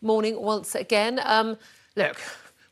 Morning once again. Look,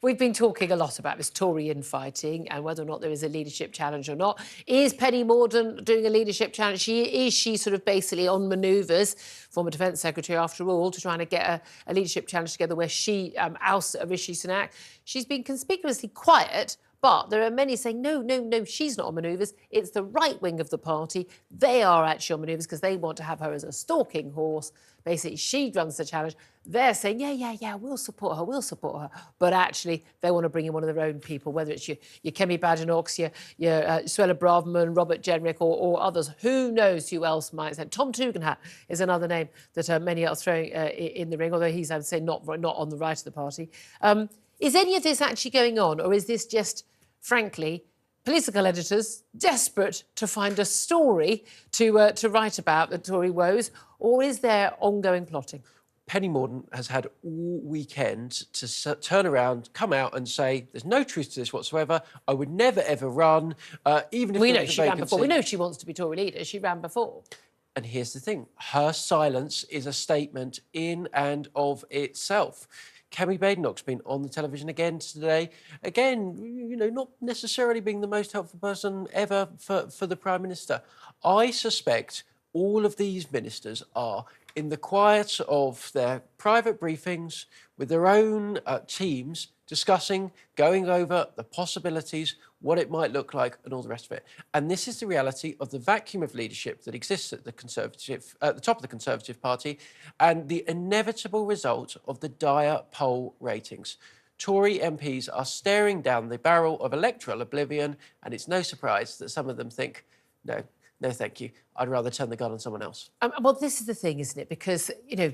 we've been talking a lot about this Tory infighting and whether or not there is a leadership challenge or not. Is Penny Mordaunt doing a leadership challenge? Is she sort of basically on manoeuvres, former Defence Secretary after all, to trying to get a leadership challenge together where she ousts Rishi Sunak? She's been conspicuously quiet, but there are many saying, no, she's not on manoeuvres. It's the right wing of the party. They are actually on manoeuvres because they want to have her as a stalking horse. Basically, she runs the challenge. They're saying, yeah, we'll support her. But actually, they want to bring in one of their own people, whether it's your Kemi Badenochs, your Suella Braverman, Robert Jenrick, or others. Who knows who else might say? Tom Tugendhat is another name that many are throwing in the ring, although he's, I would say, not on the right of the party. Is any of this actually going on, or is this just, frankly, political editors desperate to find a story to write about the Tory woes, or is there ongoing plotting? Penny Mordaunt has had all weekend to turn around, come out and say, there's no truth to this whatsoever. I would never, ever run, even if we there know was a she ran vacancy. before. We know she wants to be Tory leader. She ran before. And here's the thing. Her silence is a statement in and of itself. Kemi Badenoch's been on the television again today. Again, you know, not necessarily being the most helpful person ever for the Prime Minister. I suspect all of these ministers are in the quiet of their private briefings with their own teams discussing, going over the possibilities, what it might look like and all the rest of it. And this is the reality of the vacuum of leadership that exists at the top of the Conservative Party and the inevitable result of the dire poll ratings. Tory MPs are staring down the barrel of electoral oblivion, and it's no surprise that some of them think, no, thank you. I'd rather turn the gun on someone else. Well, this is the thing, isn't it? Because, you know,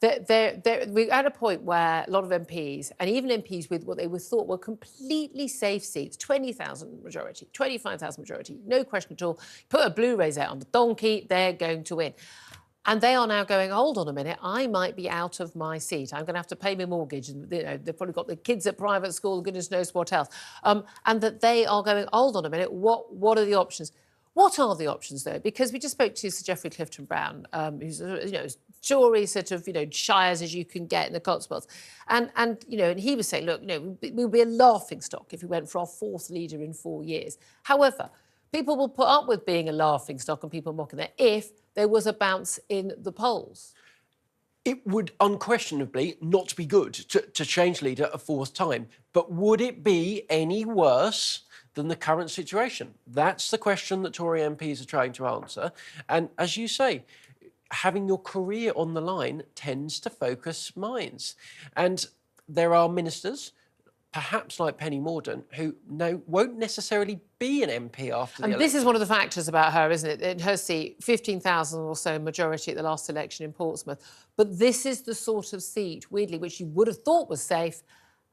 we're at a point where a lot of MPs, and even MPs with what they thought were completely safe seats, 20,000 majority, 25,000 majority, no question at all, put a Blu-rays out on the donkey, they're going to win. And they are now going, hold on a minute, I might be out of my seat. I'm going to have to pay my mortgage. And, you know, they've probably got the kids at private school, goodness knows what else. And that they are going, hold on a minute, what are the options? What are the options, though? Because we just spoke to Sir Geoffrey Clifton-Brown, who's, you know, Tory sort of, you know, shires as you can get in the Cotswolds. And you know, and he was saying, look, you know, we'll be a laughingstock if we went for our fourth leader in 4 years. However, people will put up with being a laughingstock and people mocking that if there was a bounce in the polls. It would unquestionably not be good to change leader a fourth time. But would it be any worse than the current situation? That's the question that Tory MPs are trying to answer. And as you say, having your career on the line tends to focus minds. And there are ministers, perhaps like Penny Mordaunt, who won't necessarily be an MP after the election. This is one of the factors about her, isn't it? In her seat, 15,000 or so majority at the last election in Portsmouth. But this is the sort of seat, weirdly, which you would have thought was safe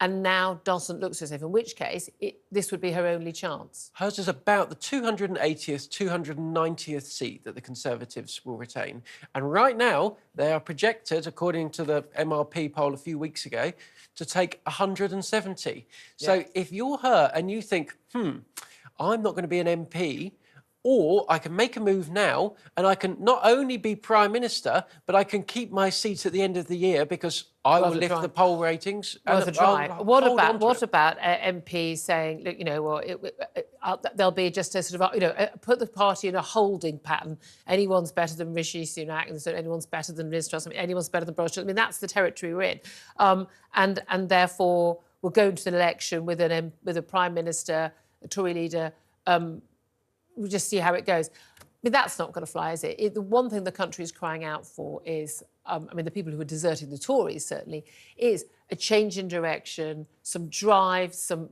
and now doesn't look so safe, in which case this would be her only chance. Hers is about the 280th, 290th seat that the Conservatives will retain. And right now, they are projected, according to the MRP poll a few weeks ago, to take 170. So if you're her and you think, I'm not going to be an MP, or I can make a move now and I can not only be Prime Minister, but I can keep my seat at the end of the year because I will lift the poll ratings. Worth a try. What about MPs saying, look, you know, well, there'll be just a sort of, you know, put the party in a holding pattern. Anyone's better than Rishi Sunak, and so anyone's better than Liz Truss. I mean, anyone's better than Boris Johnson. I mean, that's the territory we're in, and therefore we'll go into an election with a Prime Minister, a Tory leader. We'll just see how it goes. I mean, that's not going to fly, is it? The one thing the country is crying out for is, I mean, the people who are deserting the Tories, certainly, is a change in direction, some drive, some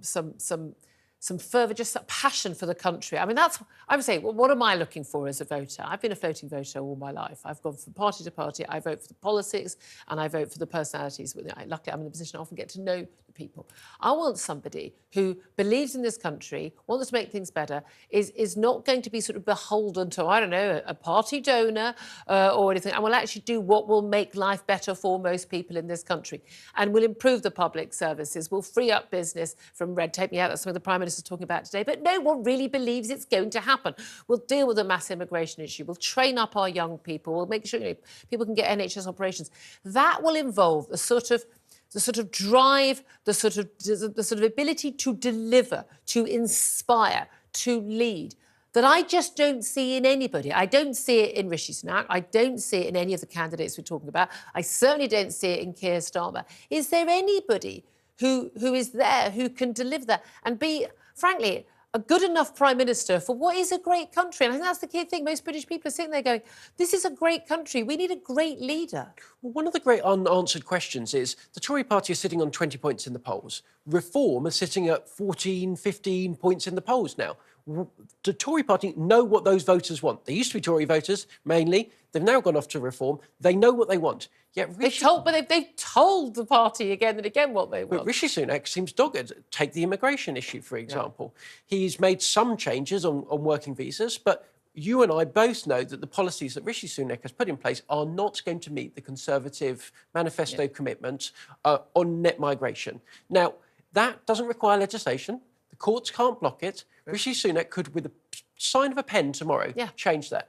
fervour, just a passion for the country. I mean, that's, I would say, well, what am I looking for as a voter? I've been a floating voter all my life. I've gone from party to party. I vote for the politics and I vote for the personalities. Luckily, I'm in a position I often get to know the people. I want somebody who believes in this country, wants to make things better, is not going to be sort of beholden to, I don't know, a party donor or anything, and will actually do what will make life better for most people in this country and will improve the public services, will free up business from red tape. Yeah, that's something the Prime Minister Minister's talking about today, but no one really believes it's going to happen. We'll deal with the mass immigration issue. We'll train up our young people. We'll make sure people can get NHS operations. That will involve the sort of drive, the sort of ability to deliver, to inspire, to lead, that I just don't see in anybody. I don't see it in Rishi Sunak. I don't see it in any of the candidates we're talking about. I certainly don't see it in Keir Starmer. Is there anybody who is there who can deliver that and be, frankly, a good enough Prime Minister for what is a great country? And I think that's the key thing. Most British people are sitting there going, this is a great country. We need a great leader. Well, one of the great unanswered questions is the Tory party is sitting on 20 points in the polls. Reform is sitting at 14, 15 points in the polls now. The Tory party know what those voters want. They used to be Tory voters, mainly. They've now gone off to Reform. They know what they want. Yet they've told the party again and again what they want. But Rishi Sunak seems dogged. Take the immigration issue, for example. Yeah. He's made some changes on working visas, but you and I both know that the policies that Rishi Sunak has put in place are not going to meet the Conservative manifesto commitment on net migration. Now, that doesn't require legislation. The courts can't block it. Rishi Sunak could, with a sign of a pen tomorrow, change that.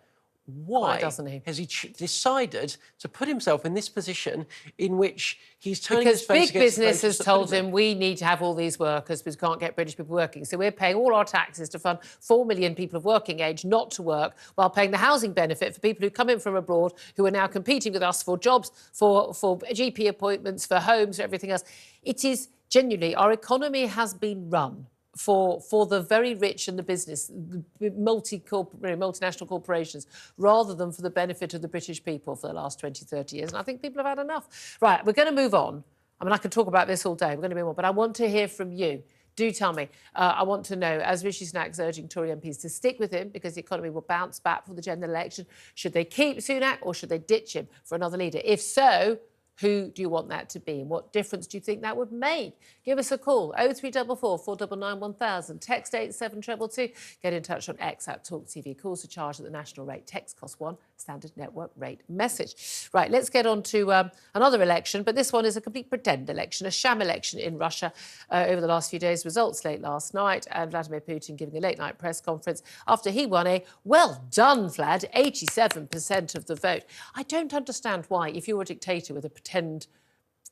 Why doesn't he? Has he decided to put himself in this position in which he's turning his face Because big against business has the told him we need to have all these workers because we can't get British people working. So we're paying all our taxes to fund 4 million people of working age not to work while paying the housing benefit for people who come in from abroad who are now competing with us for jobs, for GP appointments, for homes, for everything else. It is genuinely, our economy has been run for the very rich and the business, the multinational corporations, rather than for the benefit of the British people for the last 20, 30 years. And I think people have had enough. Right, we're going to move on. I mean, I could talk about this all day. We're going to move on. But I want to hear from you. Do tell me. I want to know, as Rishi Sunak's urging Tory MPs to stick with him because the economy will bounce back for the general election, should they keep Sunak or should they ditch him for another leader? If so, who do you want that to be? And what difference do you think that would make? Give us a call, 0344 499 1000, text 87222. Get in touch on X at Talk TV. Calls are charged at the national rate. Text costs £1, standard network rate message. Right, let's get on to another election, but this one is a complete pretend election, a sham election in Russia over the last few days. Results late last night, and Vladimir Putin giving a late-night press conference after he won a well done, Vlad, 87% of the vote. I don't understand why, if you're a dictator with a pretend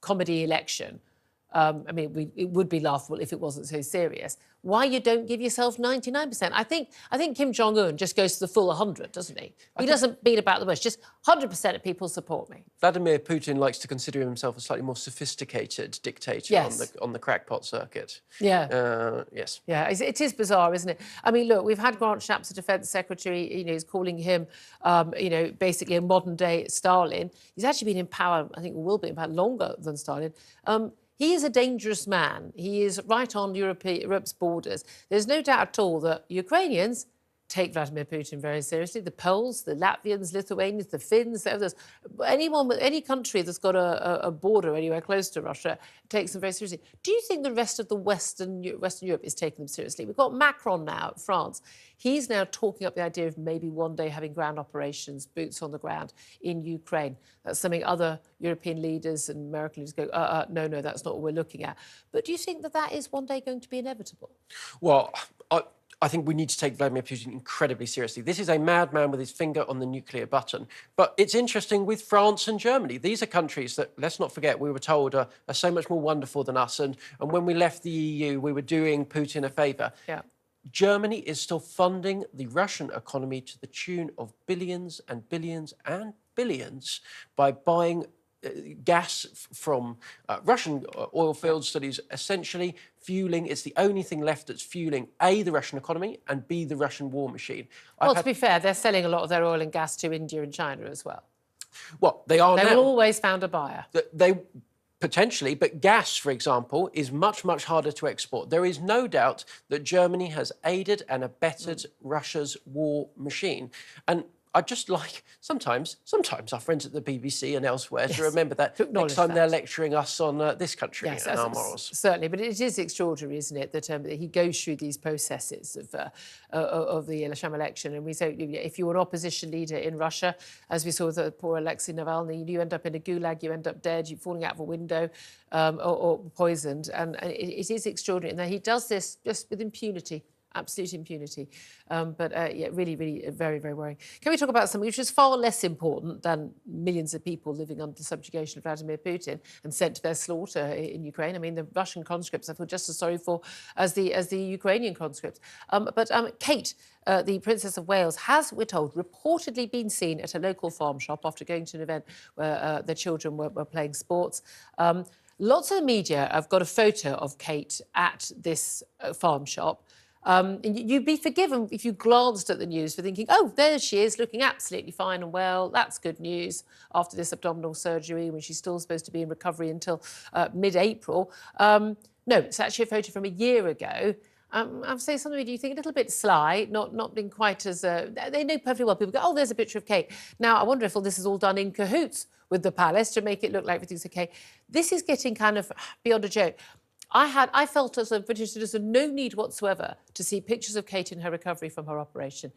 comedy election, I mean, it would be laughable if it wasn't so serious, why you don't give yourself 99%. I think Kim Jong-un just goes to the full 100, doesn't he? He doesn't beat about the bush. Just 100% of people support me. Vladimir Putin likes to consider himself a slightly more sophisticated dictator on the crackpot circuit. Yeah. Yes. Yeah, it is bizarre, isn't it? I mean, look, we've had Grant Shapps, the Defence Secretary, he's calling him, basically a modern-day Stalin. He's actually been in power, I think will be in power longer than Stalin. He is a dangerous man. He is right on Europe's borders. There's no doubt at all that Ukrainians take Vladimir Putin very seriously. The Poles, the Latvians, Lithuanians, the Finns, the others. Any country that's got a border anywhere close to Russia takes them very seriously. Do you think the rest of the Western Europe is taking them seriously? We've got Macron now at France. He's now talking up the idea of maybe one day having ground operations, boots on the ground in Ukraine. That's something other European leaders and American leaders go, no, that's not what we're looking at. But do you think that is one day going to be inevitable? Well, I think we need to take Vladimir Putin incredibly seriously. This is a madman with his finger on the nuclear button. But it's interesting with France and Germany. These are countries that, let's not forget, we were told are so much more wonderful than us. And when we left the EU, we were doing Putin a favour. Yeah. Germany is still funding the Russian economy to the tune of billions and billions and billions by buying gas from Russian oil fields that is essentially fueling. It's the only thing left that's fueling A, the Russian economy, and B, the Russian war machine. Well, to be fair, they're selling a lot of their oil and gas to India and China as well. Well, they are now. They will always found a buyer. They potentially, but gas, for example, is much, much harder to export. There is no doubt that Germany has aided and abetted Russia's war machine. And I'd just like sometimes our friends at the BBC and elsewhere to Yes, remember that to next acknowledge time they're that. lecturing us on this country Yes, and our morals. certainly. But it is extraordinary, isn't it, that he goes through these processes of the sham election. And we say, if you're an opposition leader in Russia, as we saw with the poor Alexei Navalny, you end up in a gulag, you end up dead, you're falling out of a window or poisoned. And it is extraordinary. And that he does this just with impunity. Absolute impunity. Yeah, really, really very, very worrying. Can we talk about something which is far less important than millions of people living under the subjugation of Vladimir Putin and sent to their slaughter in Ukraine? I mean, the Russian conscripts I feel just as sorry for as the Ukrainian conscripts. Kate, the Princess of Wales, has, we're told, reportedly been seen at a local farm shop after going to an event where the children were playing sports. Lots of the media have got a photo of Kate at this farm shop. And you'd be forgiven if you glanced at the news for thinking, oh, there she is, looking absolutely fine and well. That's good news after this abdominal surgery when she's still supposed to be in recovery until mid-April. No, it's actually a photo from a year ago. I'd say something you think a little bit sly, not being quite as... they know perfectly well. People go, oh, there's a picture of Kate. Now, I wonder if all this is all done in cahoots with the palace to make it look like everything's okay. This is getting kind of beyond a joke. I felt as a British citizen no need whatsoever to see pictures of Kate in her recovery from her operation.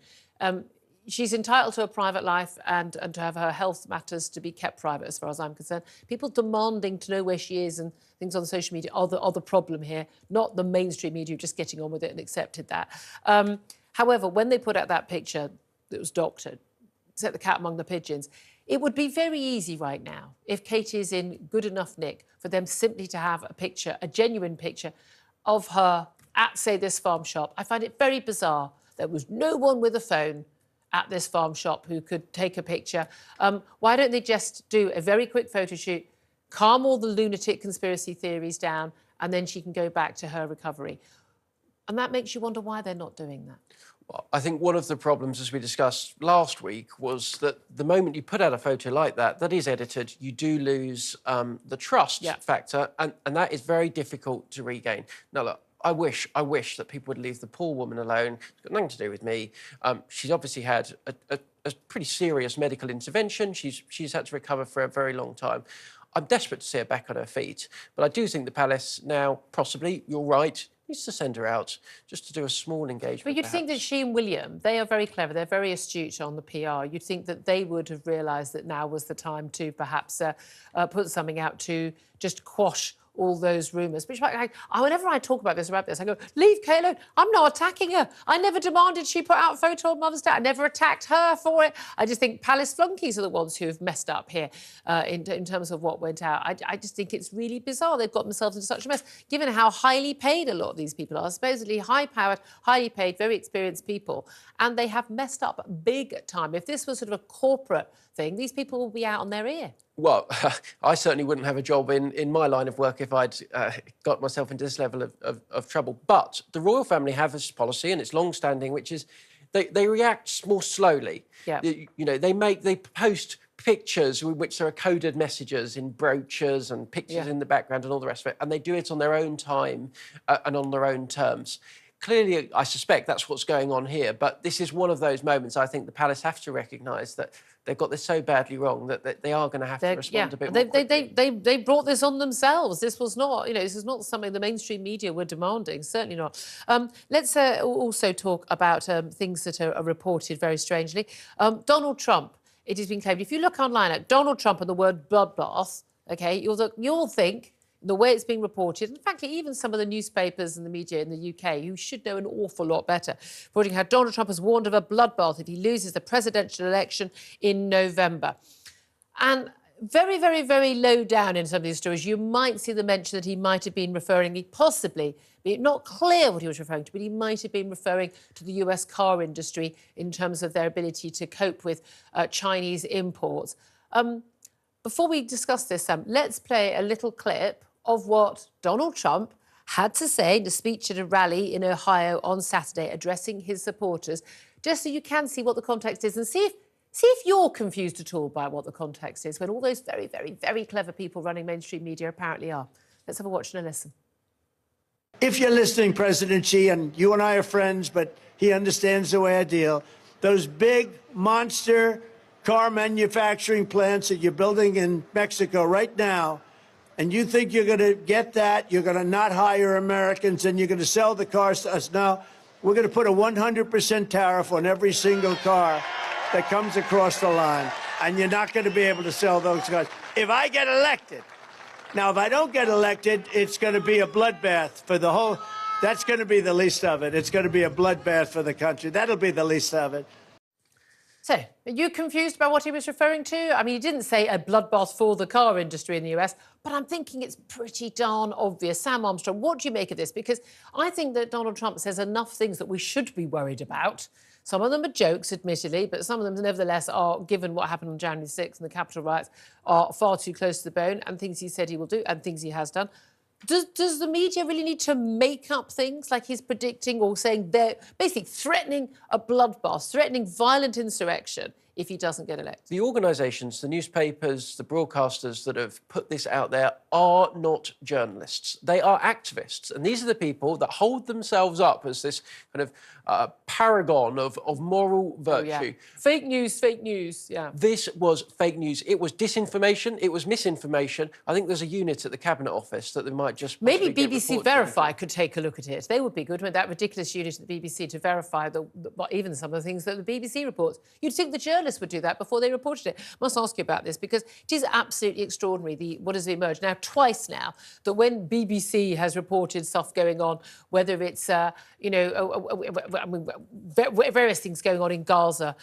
She's entitled to a private life and to have her health matters to be kept private as far as I'm concerned. People demanding to know where she is and things on social media are the problem here, not the mainstream media just getting on with it and accepted that. However, when they put out that picture that was doctored, set the cat among the pigeons, it would be very easy right now, if Kate is in good enough nick, for them simply to have a picture, a genuine picture of her at, say, this farm shop. I find it very bizarre there was no one with a phone at this farm shop who could take a picture. Why don't they just do a very quick photo shoot, calm all the lunatic conspiracy theories down, and then she can go back to her recovery? And that makes you wonder why they're not doing that. Well, I think one of the problems, as we discussed last week, was that the moment you put out a photo like that is edited, you do lose the trust factor, and that is very difficult to regain. Now, look, I wish that people would leave the poor woman alone. It's got nothing to do with me. She's obviously had a pretty serious medical intervention. She's had to recover for a very long time. I'm desperate to see her back on her feet, but I do think the palace now, possibly, you're right, needs to send her out just to do a small engagement. But you'd think that she and William, they are very clever, they're very astute on the PR. You'd think that they would have realised that now was the time to perhaps put something out to just quash all those rumours. Which, whenever I talk about this, I go, leave Kate alone. I'm not attacking her. I never demanded she put out a photo of Mother's Day. I never attacked her for it. I just think palace flunkies are the ones who have messed up here in terms of what went out. I just think it's really bizarre they've got themselves into such a mess, given how highly paid a lot of these people are, supposedly high-powered, highly paid, very experienced people, and they have messed up big time. If this was sort of a corporate thing, these people will be out on their ear. Well, I certainly wouldn't have a job in my line of work if I'd got myself into this level of trouble. But the royal family have this policy, and it's long-standing, which is they react more slowly. Yeah. You know, they post pictures in which there are coded messages in brochures and pictures in the background and all the rest of it, and they do it on their own time and on their own terms. Clearly, I suspect that's what's going on here, but this is one of those moments I think the palace have to recognise that they've got this so badly wrong that they are going to have to respond a bit more quickly. They brought this on themselves. This was not, this is not something the mainstream media were demanding, certainly not. Let's also talk about things that are reported very strangely. Donald Trump, it has been claimed, if you look online at Donald Trump and the word bloodbath, OK, you'll think, the way it's being reported, and frankly, even some of the newspapers and the media in the UK, who should know an awful lot better, reporting how Donald Trump has warned of a bloodbath if he loses the presidential election in November. And very, very, very low down in some of these stories, you might see the mention that he might have been referring, possibly, not clear what he was referring to, but he might have been referring to the US car industry in terms of their ability to cope with Chinese imports. Before we discuss this, Sam, let's play a little clip of what Donald Trump had to say in a speech at a rally in Ohio on Saturday, addressing his supporters, just so you can see what the context is and see if you're confused at all by what the context is, when all those very, very, very clever people running mainstream media apparently are. Let's have a watch and a listen. If you're listening, President Xi, and you and I are friends, but he understands the way I deal, those big monster car manufacturing plants that you're building in Mexico right now, and you think you're going to get that, you're going to not hire Americans, and you're going to sell the cars to us. Now, we're going to put a 100% tariff on every single car that comes across the line, and you're not going to be able to sell those cars. If I get elected, now, if I don't get elected, it's going to be a bloodbath for the whole, that's going to be the least of it. It's going to be a bloodbath for the country. That'll be the least of it. So, are you confused by what he was referring to? I mean, he didn't say a bloodbath for the car industry in the US, but I'm thinking it's pretty darn obvious. Sam Armstrong, what do you make of this? Because I think that Donald Trump says enough things that we should be worried about. Some of them are jokes, admittedly, but some of them, nevertheless, are, given what happened on January 6th and the Capitol riots, are far too close to the bone, and things he said he will do and things he has done. Does the media really need to make up things like he's predicting or saying they're basically threatening a bloodbath, threatening violent insurrection if he doesn't get elected? The organisations, the newspapers, the broadcasters that have put this out there are not journalists. They are activists. And these are the people that hold themselves up as this kind of paragon of moral virtue. Oh, yeah. Fake news, yeah. This was fake news. It was disinformation. It was misinformation. I think there's a unit at the Cabinet Office that they might just... Maybe BBC Verify could take a look at it. They would be good with that ridiculous unit at the BBC to verify even some of the things that the BBC reports. You'd think the journalists would do that before they reported it. I must ask you about this because it is absolutely extraordinary, what has emerged now, twice now, that when BBC has reported stuff going on, whether it's, various things going on in Gaza,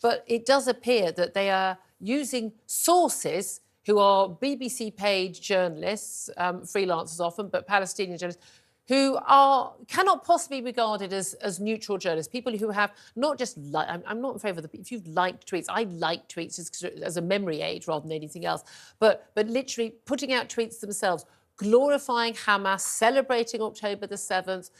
but it does appear that they are using sources who are BBC-paid journalists, freelancers often, but Palestinian journalists, who cannot possibly be regarded as neutral journalists, people who have not just... I'm not in favour of if you've liked tweets, I like tweets as a memory aid rather than anything else, but literally putting out tweets themselves, glorifying Hamas, celebrating October the 7th,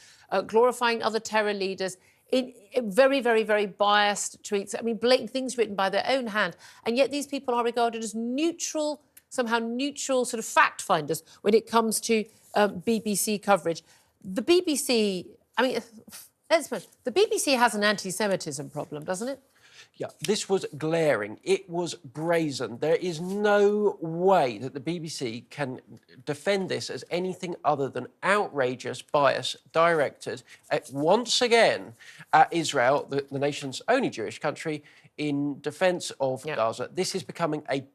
glorifying other terror leaders, in very, very, very biased tweets. I mean, blatant things written by their own hand. And yet these people are regarded as neutral, somehow neutral sort of fact finders when it comes to BBC coverage. The BBC, I mean, the BBC has an anti-Semitism problem, doesn't it? Yeah, this was glaring. It was brazen. There is no way that the BBC can defend this as anything other than outrageous bias directed once again at Israel, the nation's only Jewish country, in defence of Gaza. This is becoming a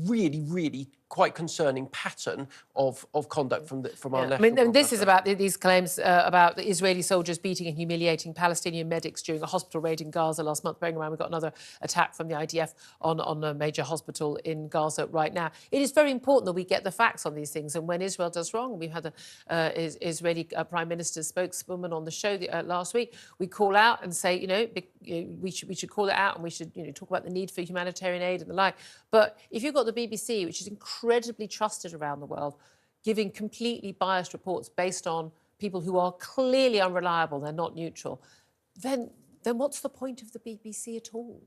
really, really quite concerning pattern of conduct from our national... I mean, this is about these claims about the Israeli soldiers beating and humiliating Palestinian medics during a hospital raid in Gaza last month. Bearing in mind, we've got another attack from the IDF on a major hospital in Gaza right now. It is very important that we get the facts on these things. And when Israel does wrong, we've had the Israeli Prime Minister's spokeswoman on the show last week, we call out and say, we should call it out and we should talk about the need for humanitarian aid and the like. But if you've got the BBC, which is incredibly trusted around the world, giving completely biased reports based on people who are clearly unreliable, they're not neutral, then what's the point of the BBC at all?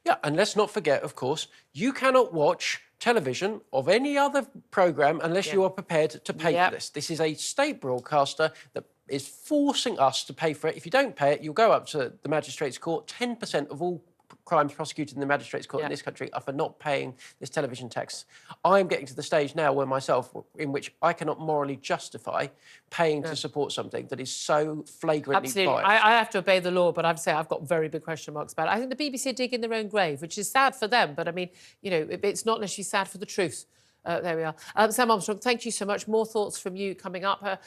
Yeah, and let's not forget, of course, you cannot watch television of any other programme unless you are prepared to pay for this. This is a state broadcaster that is forcing us to pay for it. If you don't pay it, you'll go up to the magistrates' court. 10% of all crimes prosecuted in the magistrates' court in this country are for not paying this television tax. I'm getting to the stage now where in which I cannot morally justify paying to support something that is so flagrantly biased. I have to obey the law, but I have to say I've got very big question marks about it. I think the BBC are digging their own grave, which is sad for them, but I mean, it's not necessarily sad for the truth. There we are. Sam Armstrong, thank you so much. More thoughts from you coming up.